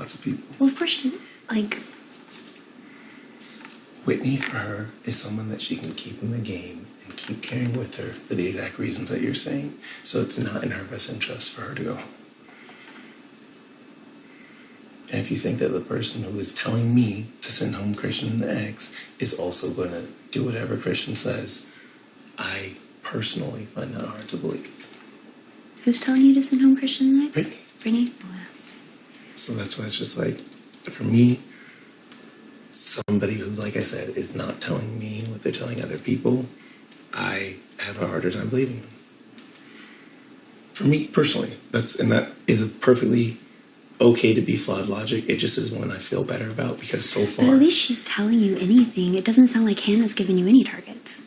lots of people. Well, of course, she's, like... Whitney, for her, is someone that she can keep in the game and keep carrying with her for the exact reasons that you're saying. So it's not in her best interest for her to go home. And if you think that the person who is telling me to send home Christian and the ex is also going to do whatever Christian says, I personally find that hard to believe. Who's telling you to send home Christian and the ex? Brittany. Brittany? Oh, yeah. So that's why it's just like, for me, somebody who, like I said, is not telling me what they're telling other people, I have a harder time believing them. For me, personally, that is a perfectly okay to be flawed logic. It just is one I feel better about because so far... But at least she's telling you anything. It doesn't sound like Hannah's giving you any targets.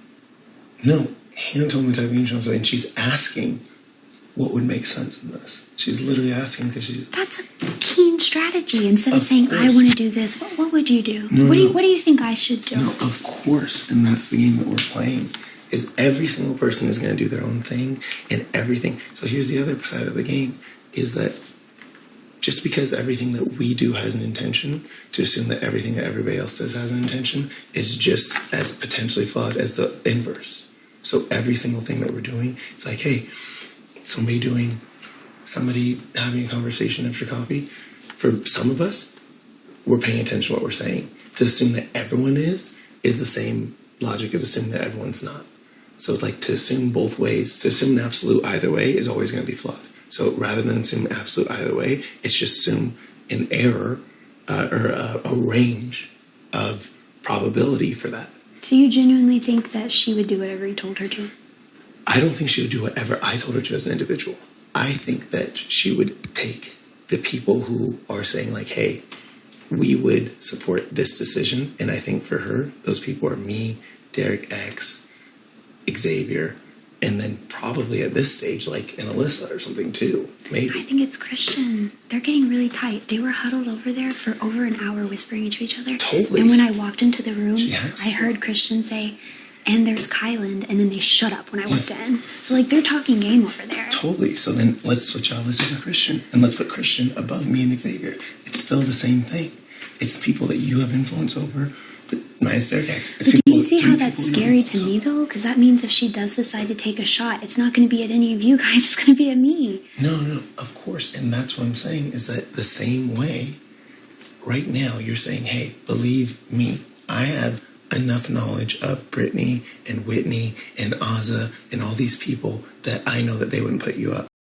No, Hannah told me the type of angel, and she's asking what would make sense in this. She's literally asking because she's... That's a keen strategy. Instead of saying, course. I want to do this, what would you do? No, What do you think I should do? No, of course. And that's the game that we're playing. Is every single person is going to do their own thing and everything. So here's the other side of the game, is that just because everything that we do has an intention, to assume that everything that everybody else does has an intention is just as potentially flawed as the inverse. So every single thing that we're doing, it's like, hey, somebody having a conversation after coffee, for some of us, we're paying attention to what we're saying. To assume that everyone is the same logic as assuming that everyone's not. So like to assume both ways, to assume an absolute either way is always going to be flawed. So rather than assume absolute either way, it's just assume an error or a range of probability for that. So you genuinely think that she would do whatever you told her to? I don't think she would do whatever I told her to as an individual. I think that she would take the people who are saying like, hey, we would support this decision. And I think for her, those people are me, Derek X, Xavier, and then probably at this stage, like an Alyssa or something too, maybe. I think it's Christian. They're getting really tight. They were huddled over there for over an hour whispering to each other. Totally. And when I walked into the room, Yes. I heard Christian say, and there's Kyland, and then they shut up when I walked in. So like they're talking game over there. Totally. So then let's switch out Alyssa to Christian, and let's put Christian above me and Xavier. It's still the same thing. It's people that you have influence over, but minus Derek X. So do you see how that's scary to me, though? Because that means if she does decide to take a shot, it's not going to be at any of you guys. It's going to be at me. No, of course. And that's what I'm saying, is that the same way, right now, you're saying, hey, believe me, I have enough knowledge of Brittany and Whitney and Azza and all these people that I know that they wouldn't put you up.